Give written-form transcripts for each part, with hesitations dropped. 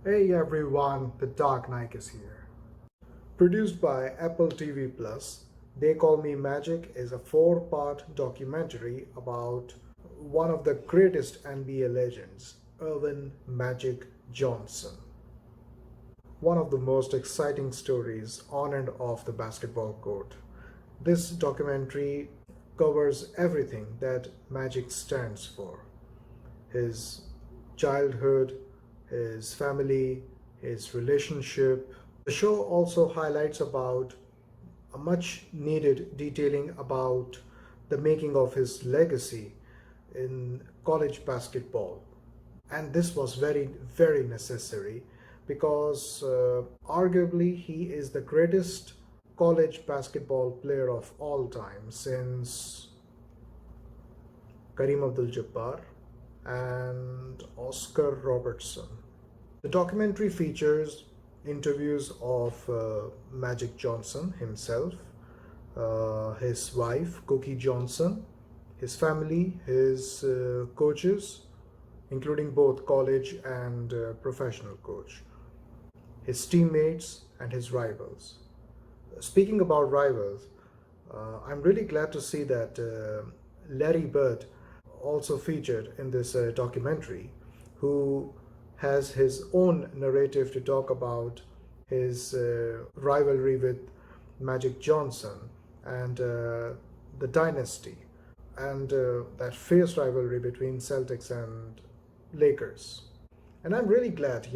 Hey everyone, the Dark Knaik is here. Produced by Apple TV Plus, They Call Me Magic is a four-part documentary about one of the greatest NBA legends, Irvin Magic Johnson. One of the most exciting stories on and off the basketball court. This documentary covers everything that Magic stands for. His childhood, his family, his relationship. The show also highlights about a much needed detailing about the making of his legacy in college basketball. And this was very, very necessary because arguably he is the greatest college basketball player of all time since Kareem Abdul-Jabbar and Oscar Robertson. The documentary features interviews of Magic Johnson himself, his wife Cookie Johnson, his family, his coaches, including both college and professional coach, his teammates and his rivals. Speaking about rivals, I'm really glad to see that Larry Bird also featured in this documentary, who has his own narrative to talk about his rivalry with Magic Johnson and the Dynasty and that fierce rivalry between Celtics and Lakers. And I'm really glad,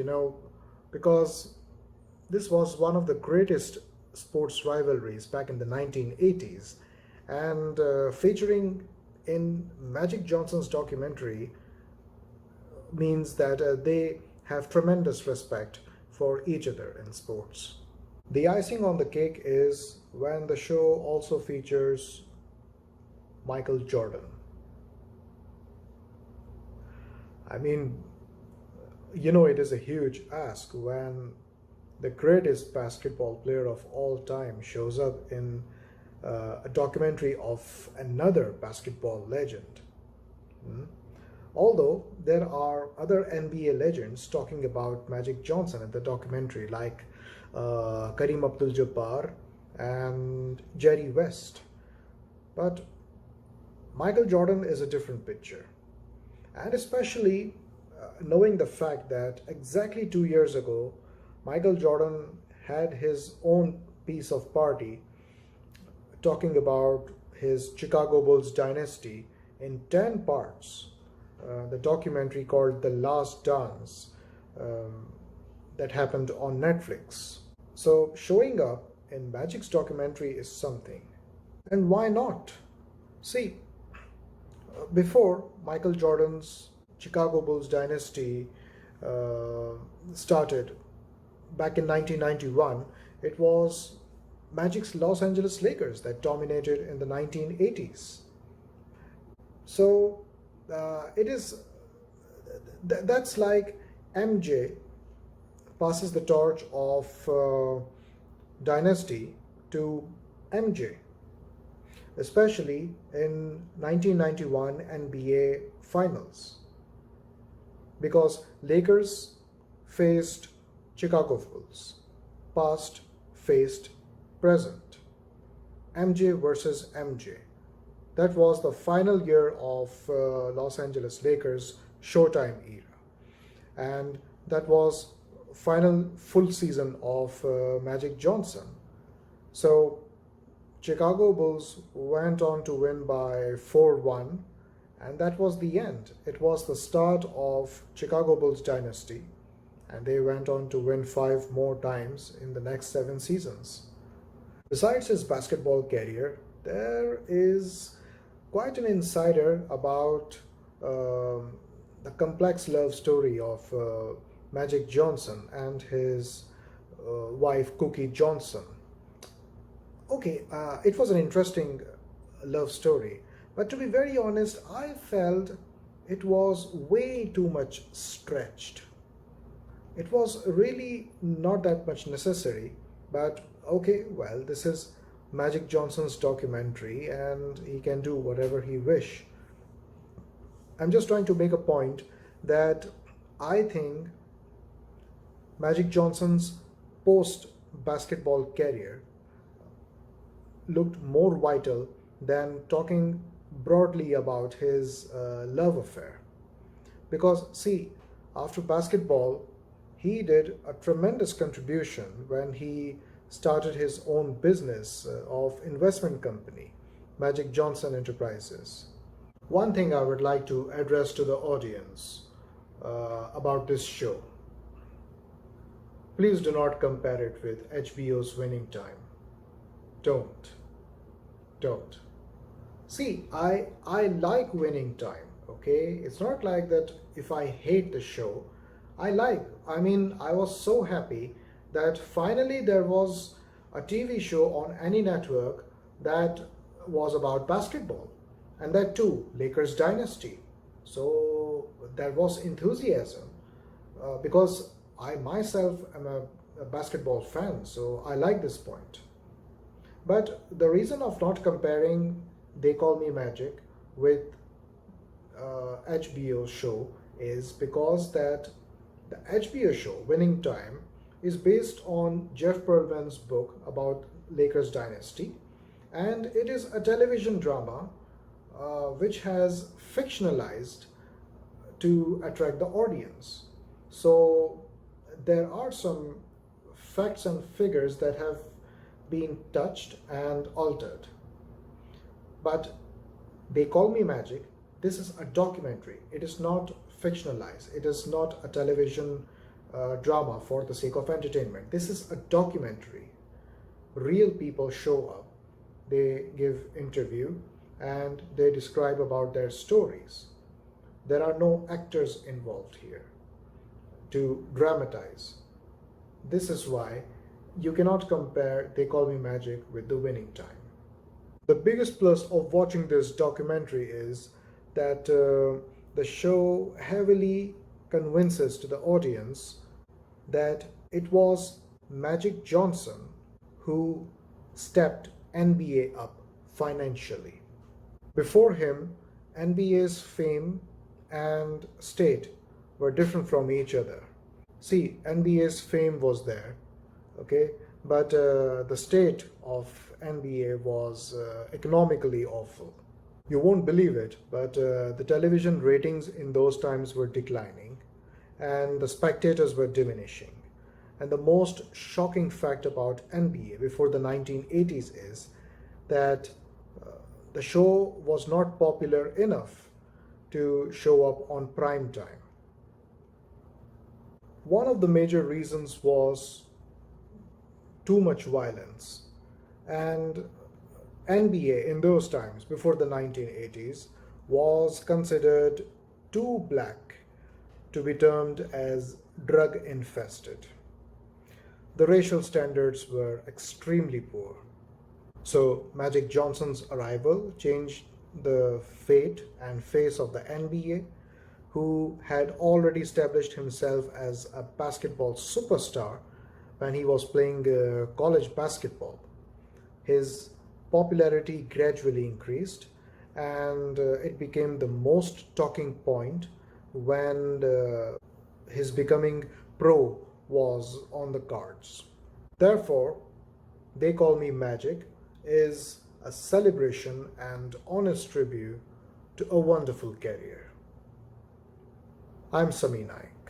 because this was one of the greatest sports rivalries back in the 1980s, and featuring in Magic Johnson's documentary means that they have tremendous respect for each other in sports. The icing on the cake is when the show also features Michael Jordan. I mean, it is a huge ask when the greatest basketball player of all time shows up in a documentary of another basketball legend. Although there are other NBA legends talking about Magic Johnson in the documentary, like Kareem Abdul-Jabbar and Jerry West. But Michael Jordan is a different picture. And especially knowing the fact that exactly 2 years ago, Michael Jordan had his own piece of party talking about his Chicago Bulls dynasty in 10 parts. The documentary called The Last Dance that happened on Netflix. So showing up in Magic's documentary is something. And why not? See, before Michael Jordan's Chicago Bulls dynasty started back in 1991, it was Magic's Los Angeles Lakers that dominated in the 1980s. So that's like MJ passes the torch of Dynasty to MJ, especially in 1991 NBA Finals, because Lakers faced Chicago Bulls, past faced present, MJ versus MJ. That was the final year of Los Angeles Lakers Showtime era, and that was final full season of Magic Johnson. So Chicago Bulls went on to win by 4-1, and that was the end. It was the start of Chicago Bulls dynasty, and they went on to win 5 more times in the next 7 seasons. Besides his basketball career, there is quite an insider about the complex love story of Magic Johnson and his wife Cookie Johnson. Okay, it was an interesting love story, but to be very honest, I felt it was way too much stretched. It was really not that much necessary, but okay, well, this is Magic Johnson's documentary and he can do whatever he wish. I'm just trying to make a point that I think Magic Johnson's post basketball career looked more vital than talking broadly about his love affair. Because, see, after basketball, he did a tremendous contribution when he started his own business of investment company, Magic Johnson Enterprises. One thing I would like to address to the audience about this show: please do not compare it with HBO's Winning Time. Don't. Don't. See, I like Winning Time, okay? It's not like that if I hate the show. I was so happy that finally there was a TV show on any network that was about basketball, and that too, Lakers Dynasty. So there was enthusiasm because I myself am a basketball fan, so I like this point. But the reason of not comparing They Call Me Magic with HBO show is because that the HBO show Winning Time is based on Jeff Pearlman's book about Lakers dynasty, and it is a television drama which has fictionalized to attract the audience. So there are some facts and figures that have been touched and altered. But They Call Me Magic, this is a documentary. It is not fictionalized. It is not a television drama for the sake of entertainment. This is a documentary. Real people show up, they give interview, and they describe about their stories. There are no actors involved here to dramatize. This is why you cannot compare They Call Me Magic with The Winning Time. The biggest plus of watching this documentary is that the show heavily convinces to the audience that it was Magic Johnson who stepped NBA up financially. Before him, NBA's fame and state were different from each other. See, NBA's fame was there, okay, but the state of NBA was economically awful. You won't believe it, but the television ratings in those times were declining and the spectators were diminishing. And the most shocking fact about NBA before the 1980s is that the show was not popular enough to show up on prime time. One of the major reasons was too much violence, and NBA in those times, before the 1980s, was considered too black to be termed as drug infested. The racial standards were extremely poor. So Magic Johnson's arrival changed the fate and face of the NBA, who had already established himself as a basketball superstar when he was playing college basketball. His popularity gradually increased, and it became the most talking point when his becoming pro was on the cards. Therefore, They Call Me Magic is a celebration and honest tribute to a wonderful career. I'm Sami Knaik.